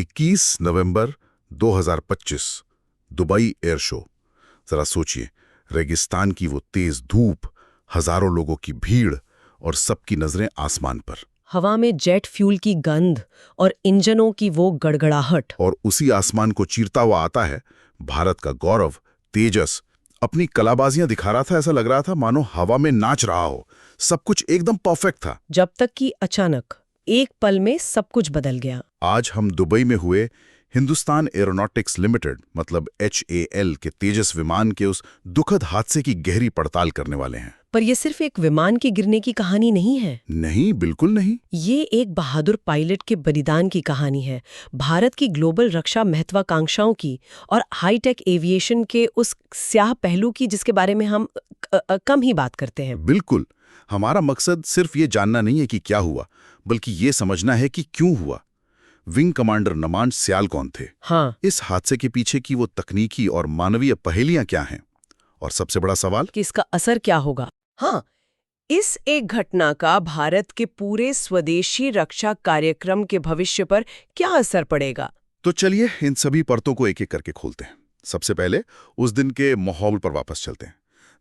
21 नवंबर 2025 Dubai air show. जरा सोचिए, रेगिस्तान की वो तेज धूप, हजारों लोगों की भीड़ और सबकी नजरें आसमान पर। हवा में जेट फ्यूल की गंध और इंजनों की वो गड़गड़ाहट। और उसी आसमान को चीरता हुआ आता है भारत का गौरव, तेजस। अपनी कलाबाजियां दिखा रहा था, ऐसा लग रहा था मानो हवा में नाच रहा हो। सब कुछ एकदम परफेक्ट था। जब तक कि अचानक एक पल में सब कुछ बदल गया। आज हम दुबई में हुए हिंदुस्तान एरोनॉटिक्स लिमिटेड मतलब HAL के तेजस विमान के उस दुखद हादसे की गहरी पड़ताल करने वाले हैं। पर यह सिर्फ एक विमान के गिरने की कहानी नहीं है। नहीं, बिल्कुल नहीं। ये एक बहादुर पायलट के बलिदान की कहानी है। भारत की ग्लोबल रक्षा महत्वाकांक्षाओं की और हाईटेक एविएशन के उस स्याह पहलू की जिसके बारे में हम कम ही बात करते हैं। बिल्कुल। हमारा मकसद सिर्फ ये जानना नहीं है कि क्या हुआ, बल्कि ये समझना है कि क्यों हुआ। विंग कमांडर नमान स्याल कौन थे? हाँ। इस हादसे के पीछे की वो तकनीकी और मानवीय पहेलियां क्या हैं? और सबसे बड़ा सवाल कि इसका असर क्या होगा। हाँ, इस एक घटना का भारत के पूरे स्वदेशी रक्षा कार्यक्रम के भविष्य पर क्या असर पड़ेगा। तो चलिए इन सभी परतों को एक एक करके खोलते हैं। सबसे पहले उस दिन के माहौल पर वापस चलते हैं।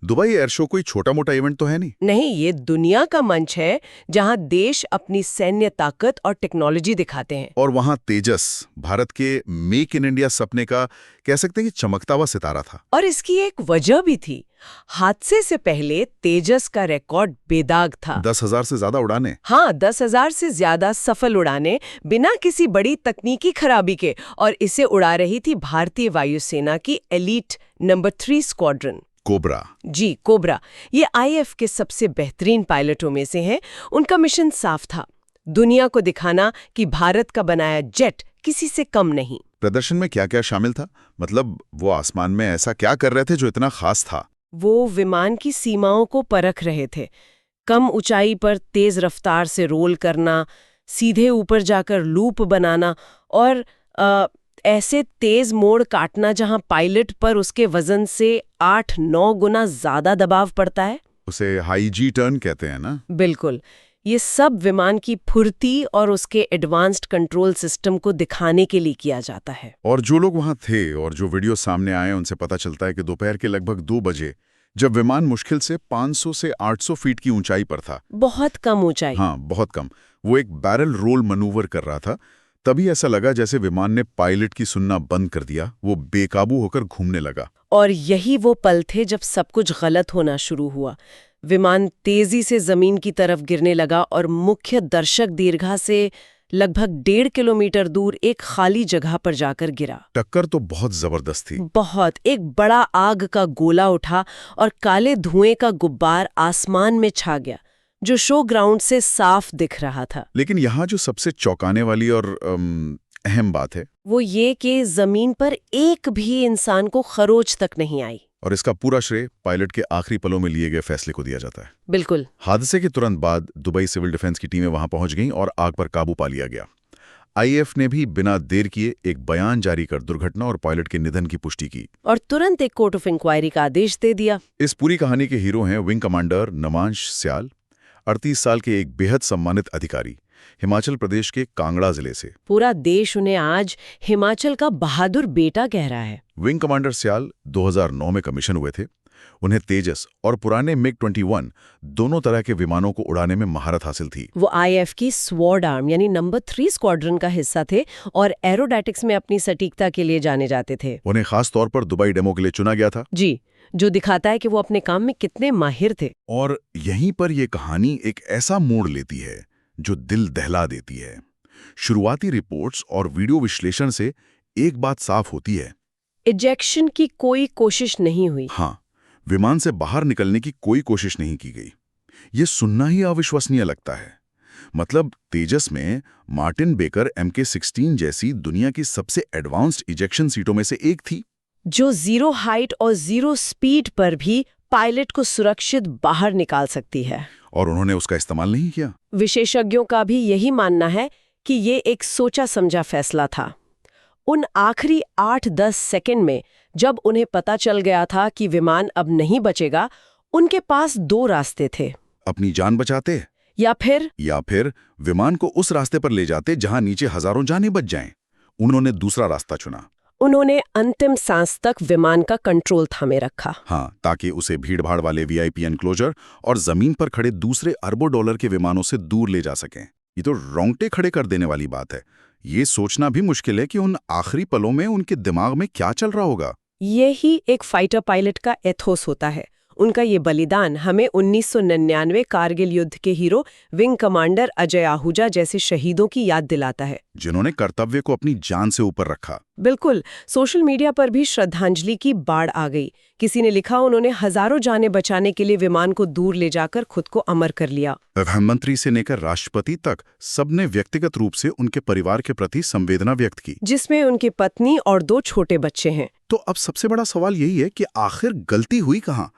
दुबई एयर शो कोई छोटा मोटा इवेंट तो है नहीं। नहीं, ये दुनिया का मंच है जहां देश अपनी सैन्य ताकत और टेक्नोलॉजी दिखाते हैं। और वहां तेजस, भारत के मेक इन इंडिया सपने का कह सकते हैं कि चमकता हुआ सितारा था। और इसकी एक वजह भी थी। हादसे से पहले तेजस का रिकॉर्ड बेदाग था। 10,000 से ज्यादा उड़ाने। हाँ, 10,000 से ज्यादा सफल उड़ाने बिना किसी बड़ी तकनीकी खराबी के। और इसे उड़ा रही थी भारतीय वायुसेना की एलीट नंबर 3 स्क्वाड्रन कोबरा। जी, कोबरा। ये IF के सबसे बेहतरीन पायलटों में से हैं। उनका मिशन साफ था, दुनिया को दिखाना कि भारत का बनाया जेट किसी से कम नहीं। प्रदर्शन में क्या क्या शामिल था? मतलब वो आसमान में ऐसा क्या कर रहे थे जो इतना खास था? वो विमान की सीमाओं को परख रहे थे। कम ऊंचाई पर तेज रफ्तार से रोल करना, सीधे ऊपर जाकर लूप बनाना और ऐसे तेज मोड़ काटना जहां पायलट पर उसके वजन से 8-9 गुना ज्यादा दबाव पड़ता है। उसे हाई जी टर्न कहते हैं ना? बिल्कुल। ये सब विमान की फुर्ती और उसके एडवांस्ड कंट्रोल सिस्टम को दिखाने के लिए किया जाता है। और जो लोग वहां थे और जो वीडियो सामने आए उनसे पता चलता है कि दोपहर के लगभग 2 बजे, जब विमान मुश्किल से 500 से 800 फीट की ऊंचाई पर था। बहुत कम ऊंचाई। हाँ, बहुत कम। वो एक बैरल रोल मनूवर कर रहा था। तभी ऐसा लगा जैसे विमान ने पायलट की सुनना बंद कर दिया। वो बेकाबू होकर घूमने लगा। और यही वो पल थे जब सब कुछ गलत होना शुरू हुआ। विमान तेजी से जमीन की तरफ गिरने लगा और मुख्य दर्शक दीर्घा से लगभग 1.5 किलोमीटर दूर एक खाली जगह पर जाकर गिरा। टक्कर तो बहुत जबरदस्त थी। बहुत। एक बड़ा आग का गोला उठा और काले धुएं का गुब्बार आसमान में छा गया, जो शो ग्राउंड से साफ दिख रहा था। लेकिन यहाँ जो सबसे चौंकाने वाली और अहम बात है वो ये कि जमीन पर एक भी इंसान को खरोच तक नहीं आई। और इसका पूरा श्रेय पायलट के आखिरी पलों में लिए गए फैसले को दिया जाता है। बिल्कुल। हादसे के तुरंत बाद दुबई सिविल डिफेंस की टीमें वहां पहुंच गईं और आग पर काबू पा लिया गया। IAF ने भी बिना देर किए एक बयान जारी कर दुर्घटना और पायलट के निधन की पुष्टि की और तुरंत एक कोर्ट ऑफ इंक्वायरी का आदेश दे दिया। इस पूरी कहानी के हीरो हैं विंग कमांडर नमान स्याल, 38 साल के एक बेहद सम्मानित अधिकारी, हिमाचल प्रदेश के कांगड़ा जिले से। पूरा देश उन्हें आज हिमाचल का बहादुर बेटा कह रहा है। विंग कमांडर स्याल 2009 में कमीशन हुए थे। उन्हें तेजस और पुराने MiG-21 दोनों तरह के विमानों को उड़ाने में महारत हासिल थी। वो IF की स्वॉर्ड आर्म यानी नंबर 3 स्क्वाड्रन का हिस्सा थे और एरोडैटिक्स में अपनी सटीकता के लिए जाने जाते थे। उन्हें खास तौर पर दुबई डेमो के लिए चुना गया था। जी, जो दिखाता है कि वो अपने काम में कितने माहिर थे। और यहीं पर यह कहानी एक ऐसा मोड़ लेती है जो दिल दहला देती है। शुरुआती रिपोर्ट्स और वीडियो विश्लेषण से एक बात साफ होती है, इजेक्शन की कोई कोशिश नहीं हुई। हाँ, विमान से बाहर निकलने की कोई कोशिश नहीं की गई। ये सुनना ही अविश्वसनीय लगता है। मतलब तेजस में मार्टिन बेकर MK-16 जैसी दुनिया की सबसे एडवांस्ड इजेक्शन सीटों में से एक थी, जो 0 हाइट और 0 स्पीड पर भी पायलट को सुरक्षित बाहर निकाल सकती है। और उन्होंने उसका इस्तेमाल नहीं किया। विशेषज्ञों का भी यही मानना है कि ये एक सोचा समझा फैसला था। उन आखिरी 8-10 सेकंड में जब उन्हें पता चल गया था कि विमान अब नहीं बचेगा, उनके पास 2 रास्ते थे। अपनी जान बचाते या फिर विमान को उस रास्ते पर ले जाते जहां नीचे हजारों जानें बच जाएं। उन्होंने दूसरा रास्ता चुना। उन्होंने अंतिम सांस तक विमान का कंट्रोल थामे रखा। हाँ, ताकि उसे भीड़भाड़ वाले वीआईपी एनक्लोजर और जमीन पर खड़े दूसरे अरबों डॉलर के विमानों से दूर ले जा सकें। ये तो रोंगटे खड़े कर देने वाली बात है। ये सोचना भी मुश्किल है कि उन आखिरी पलों में उनके दिमाग में क्या चल रहा होगा। यही एक फाइटर पायलट का एथोस होता है। उनका ये बलिदान हमें 1999 कारगिल युद्ध के hero wing commander Ajay Ahuja जैसे शहीदों की याद दिलाता है, जिन्होंने कर्तव्य को अपनी जान से ऊपर रखा। बिल्कुल। सोशल मीडिया पर भी श्रद्धांजलि की बाढ़ आ गई। किसी ने लिखा, उन्होंने हजारों जानें बचाने के लिए विमान को दूर ले जाकर खुद को अमर कर लिया। प्रधानमंत्री से लेकर राष्ट्रपति तक सबने व्यक्तिगत रूप से उनके परिवार के प्रति संवेदना व्यक्त की, जिसमें उनकी पत्नी और 2 छोटे बच्चे हैं। तो अब सबसे बड़ा सवाल यही है कि आखिर गलती हुई कहाँ?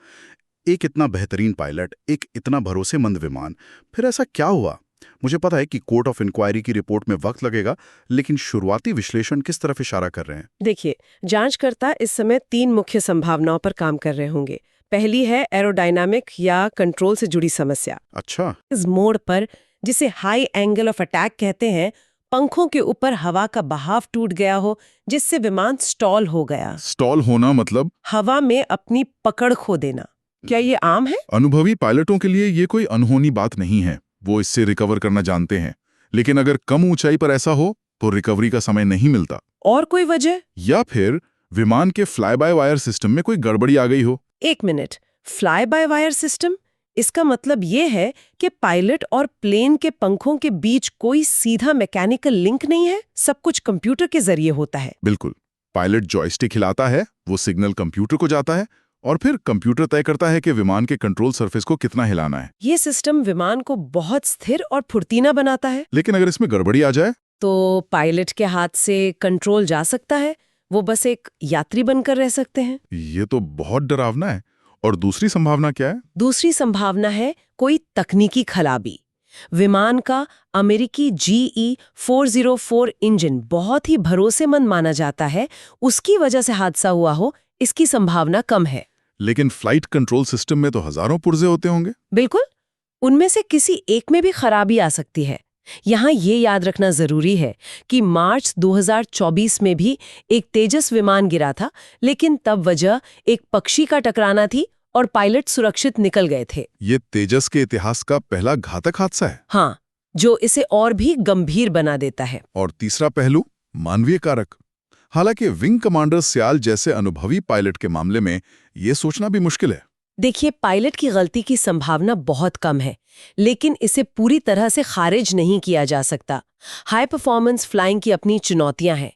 एक इतना बेहतरीन पायलट, एक इतना भरोसेमंद विमान, फिर ऐसा क्या हुआ? मुझे पता है कि कोर्ट ऑफ इंक्वायरी की रिपोर्ट में वक्त लगेगा, लेकिन शुरुआती विश्लेषण किस तरफ इशारा कर रहे हैं? देखिए, जांचकर्ता इस समय 3 मुख्य संभावनाओं पर काम कर रहे होंगे। पहली है एरोडायनामिक या कंट्रोल से जुड़ी समस्या। अच्छा। इस मोड़ पर, जिसे हाई एंगल ऑफ अटैक कहते हैं, पंखों के ऊपर हवा का बहाव टूट गया हो, जिससे विमान स्टॉल हो गया। स्टॉल होना मतलब? हवा में अपनी पकड़ खो देना। क्या ये आम है? अनुभवी पायलटों के लिए ये कोई अनहोनी बात नहीं है, वो इससे रिकवर करना जानते हैं। लेकिन अगर कम ऊंचाई पर ऐसा हो तो रिकवरी का समय नहीं मिलता। और कोई वजह? या फिर विमान के फ्लाई बाय वायर सिस्टम में कोई गड़बड़ी आ गई हो। 1 minute, fly by wire system? इसका मतलब ये है कि पायलट और प्लेन के पंखों के बीच कोई सीधा मैकेनिकल लिंक नहीं है, सब कुछ कंप्यूटर के जरिए होता है। बिल्कुल। पायलट जॉयस्टिक हिलाता है, वो सिग्नल कंप्यूटर को जाता है और फिर कंप्यूटर तय करता है कि विमान के कंट्रोल सरफेस को कितना हिलाना है। ये सिस्टम विमान को बहुत स्थिर और फुर्तीला बनाता है। लेकिन अगर इसमें गड़बड़ी आ जाए तो पायलट के हाथ से कंट्रोल जा सकता है, वो बस एक यात्री बनकर रह सकते हैं। ये तो बहुत डरावना है। और दूसरी संभावना क्या है? दूसरी संभावना है कोई तकनीकी खराबी। विमान का अमेरिकी GE 404 इंजन बहुत ही भरोसेमंद माना जाता है, उसकी वजह से हादसा हुआ हो, इसकी संभावना कम है। लेकिन फ्लाइट कंट्रोल सिस्टम में तो हजारों पुर्जे होते होंगे। बिल्कुल, उनमें से किसी एक में भी खराबी आ सकती है। यहाँ ये याद रखना जरूरी है कि मार्च 2024 में भी एक तेजस विमान गिरा था, लेकिन तब वजह एक पक्षी का टकराना थी और पायलट सुरक्षित निकल गए थे। ये तेजस के इतिहास का पहला घातक हादसा है। हाँ, जो इसे और भी गंभीर बना देता है। और तीसरा पहलू, मानवीय कारक। हालांकि विंग कमांडर सियाल जैसे अनुभवी पायलट के मामले में ये सोचना भी मुश्किल है। देखिए, पायलट की गलती की संभावना बहुत कम है, लेकिन इसे पूरी तरह से खारिज नहीं किया जा सकता। हाई परफॉर्मेंस फ्लाइंग की अपनी चुनौतियां हैं।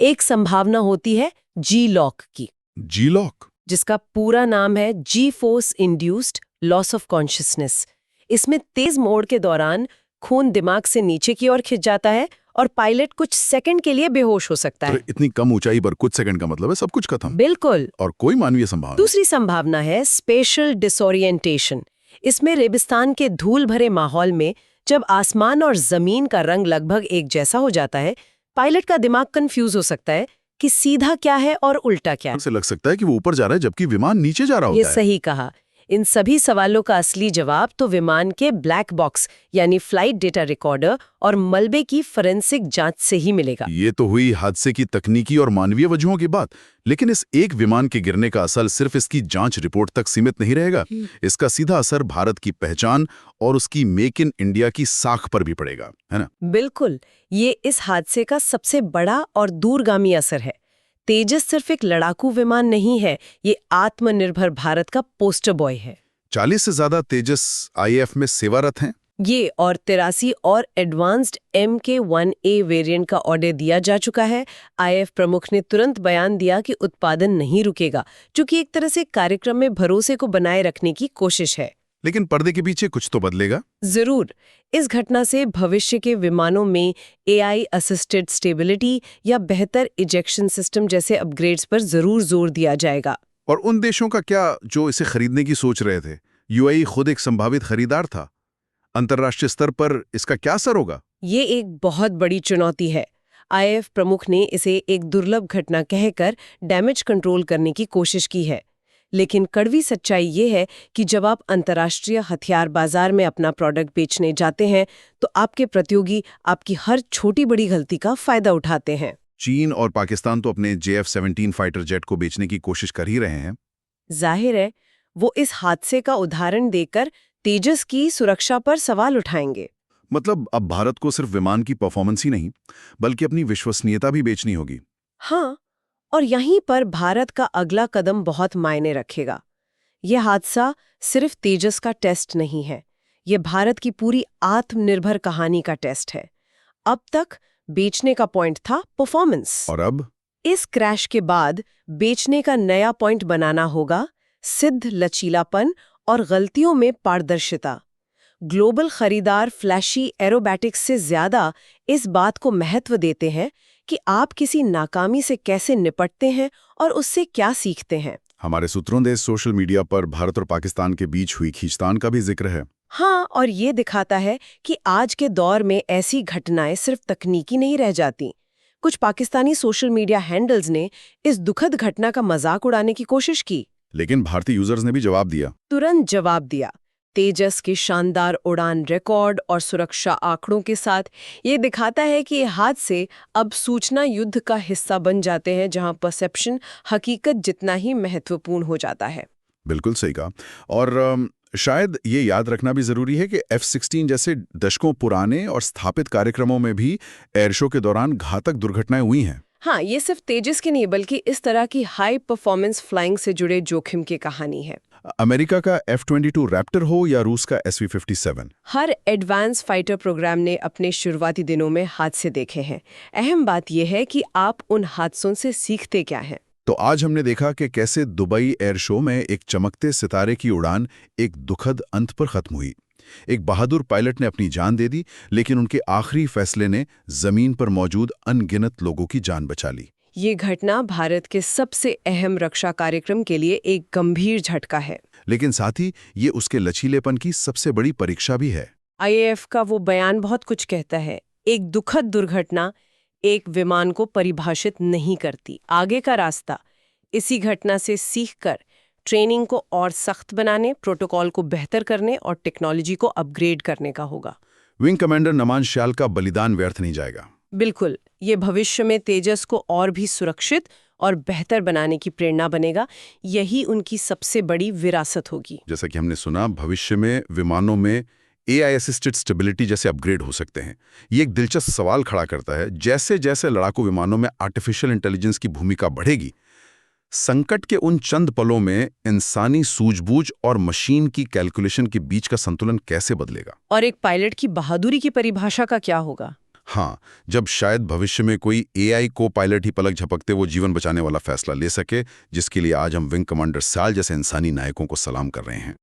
एक संभावना होती है G-LOC की। G-LOC, जिसका पूरा नाम है G-Force Induced Loss of Consciousness। इसमें तेज मोड़ के दौरान खून दिमाग से नीचे की ओर खिंच जाता है और पायलट कुछ सेकंड के लिए बेहोश हो सकता है। तो इतनी कम ऊंचाई पर कुछ सेकंड का मतलब है सब कुछ खत्म। बिल्कुल। और कोई मानवीय संभावना? दूसरी संभावना है स्पेशल डिसोरिएंटेशन। इसमें रेगिस्तान के धूल भरे माहौल में जब आसमान और जमीन का रंग लगभग एक जैसा हो जाता है, पायलट का दिमाग कंफ्यूज हो सकता है कि सीधा क्या है और उल्टा क्या है। से लग सकता है कि वो ऊपर जा रहा है जबकि विमान नीचे जा रहा होता ये है। सही कहा। इन सभी सवालों का असली जवाब तो विमान के ब्लैक बॉक्स यानी फ्लाइट डेटा रिकॉर्डर और मलबे की फोरेंसिक जांच से ही मिलेगा। ये तो हुई हादसे की तकनीकी और मानवीय वजहों की बात, लेकिन इस एक विमान के गिरने का असर सिर्फ इसकी जांच रिपोर्ट तक सीमित नहीं रहेगा। इसका सीधा असर भारत की पहचान और उसकी मेक इन इंडिया की साख पर भी पड़ेगा, है ना? बिल्कुल, ये इस हादसे का सबसे बड़ा और दूरगामी असर है। तेजस सिर्फ एक लड़ाकू विमान नहीं है, ये आत्मनिर्भर भारत का पोस्टर बॉय है। 40 से ज्यादा तेजस IAF में सेवारत हैं। ये और 83 और एडवांस्ड MK-1A वेरिएंट का ऑर्डर दिया जा चुका है। IAF प्रमुख ने तुरंत बयान दिया कि उत्पादन नहीं रुकेगा, क्योंकि एक तरह से कार्यक्रम में भरोसे को बनाए रखने की कोशिश है। लेकिन पर्दे के पीछे कुछ तो बदलेगा जरूर। इस घटना से भविष्य के विमानों में AI असिस्टेड स्टेबिलिटी या बेहतर इजेक्शन सिस्टम जैसे अपग्रेड्स पर जरूर जोर दिया जाएगा। और उन देशों का क्या जो इसे खरीदने की सोच रहे थे? UAE खुद एक संभावित खरीदार था। अंतर्राष्ट्रीय स्तर पर इसका क्या असर होगा? ये एक बहुत बड़ी चुनौती है। IAF प्रमुख ने इसे एक दुर्लभ घटना कहकर डैमेज कंट्रोल करने की कोशिश की है। लेकिन कड़वी सच्चाई ये है कि जब आप अंतर्राष्ट्रीय हथियार बाजार में अपना प्रोडक्ट बेचने जाते हैं, तो आपके प्रतियोगी आपकी हर छोटी बड़ी गलती का फायदा उठाते हैं। चीन और पाकिस्तान तो अपने JF-17 फाइटर जेट को बेचने की कोशिश कर ही रहे हैं। जाहिर है वो इस हादसे का उदाहरण देकर तेजस की सुरक्षा पर सवाल उठाएंगे। मतलब अब भारत को सिर्फ विमान की परफॉर्मेंस ही नहीं, बल्कि अपनी विश्वसनीयता भी बेचनी होगी। हाँ, और यहीं पर भारत का अगला कदम बहुत मायने रखेगा। यह हादसा सिर्फ तेजस का टेस्ट नहीं है, ये भारत की पूरी आत्मनिर्भर कहानी का टेस्ट है। अब तक बेचने का पॉइंट था परफॉर्मेंस, और अब इस क्रैश के बाद बेचने का नया पॉइंट बनाना होगा सिद्ध लचीलापन और गलतियों में पारदर्शिता। ग्लोबल खरीदार फ्लैशी एरोबैटिक्स से ज्यादा इस बात को महत्व देते हैं कि आप किसी नाकामी से कैसे निपटते हैं और उससे क्या सीखते हैं। हमारे सूत्रों ने सोशल मीडिया पर भारत और पाकिस्तान के बीच हुई खींचतान का भी जिक्र है। हाँ, और ये दिखाता है कि आज के दौर में ऐसी घटनाएं सिर्फ तकनीकी नहीं रह जाती। कुछ पाकिस्तानी सोशल मीडिया हैंडल्स ने इस दुखद घटना का मजाक उड़ाने की कोशिश की, लेकिन भारतीय यूजर्स ने भी जवाब दिया। तुरंत जवाब दिया। तेजस के शानदार उड़ान रिकॉर्ड और सुरक्षा आंकड़ों के साथ ये दिखाता है कि ये हादसे अब सूचना युद्ध का हिस्सा बन जाते हैं, जहां परसेप्शन हकीकत जितना ही महत्वपूर्ण हो जाता है। बिल्कुल सही कहा। और शायद ये याद रखना भी जरूरी है कि F-16 जैसे दशकों पुराने और स्थापित कार्यक्रमों में भी एयर शो के दौरान घातक दुर्घटनाएं हुई हैं। हाँ, ये सिर्फ तेजस की नहीं बल्कि इस तरह की हाई परफॉर्मेंस फ्लाइंग से जुड़े जोखिम की कहानी है। अमेरिका का F-22 रैप्टर हो या रूस का SV-57, हर एडवांस फाइटर प्रोग्राम ने अपने शुरुआती दिनों में हादसे देखे हैं। अहम बात यह है कि आप उन हादसों से सीखते क्या हैं। तो आज हमने देखा कि कैसे दुबई एयर शो में एक चमकते सितारे की उड़ान एक दुखद अंत पर खत्म हुई। एक बहादुर पायलट ने अपनी जान दे दी, लेकिन उनके आखिरी फैसले ने जमीन पर मौजूद अनगिनत लोगों की जान बचा ली। ये घटना भारत के सबसे अहम रक्षा कार्यक्रम के लिए एक गंभीर झटका है, लेकिन साथ ही ये उसके लचीलेपन की सबसे बड़ी परीक्षा भी है। IAF का वो बयान बहुत कुछ कहता है। एक दुखद दुर्घटना एक विमान को परिभाषित नहीं करती। आगे का रास्ता इसी घटना से सीखकर ट्रेनिंग को और सख्त बनाने, प्रोटोकॉल को बेहतर करने और टेक्नोलॉजी को अपग्रेड करने का होगा। विंग कमांडर नमान श्याल का बलिदान व्यर्थ नहीं जाएगा। बिल्कुल, ये भविष्य में तेजस को और भी सुरक्षित और बेहतर बनाने की प्रेरणा बनेगा। यही उनकी सबसे बड़ी विरासत होगी। जैसा कि हमने सुना, भविष्य में विमानों में AI असिस्टेड स्टेबिलिटी जैसे अपग्रेड हो सकते हैं। ये एक दिलचस्प सवाल खड़ा करता है, जैसे जैसे लड़ाकू विमानों में आर्टिफिशियल इंटेलिजेंस की भूमिका बढ़ेगी, संकट के उन चंद पलों में इंसानी सूझबूझ और मशीन की कैलकुलेशन के बीच का संतुलन कैसे बदलेगा। और एक पायलट की बहादुरी की परिभाषा का क्या होगा। हाँ, जब शायद भविष्य में कोई AI को पायलट ही पलक झपकते वो जीवन बचाने वाला फैसला ले सके, जिसके लिए आज हम विंग कमांडर श्याल जैसे इंसानी नायकों को सलाम कर रहे हैं।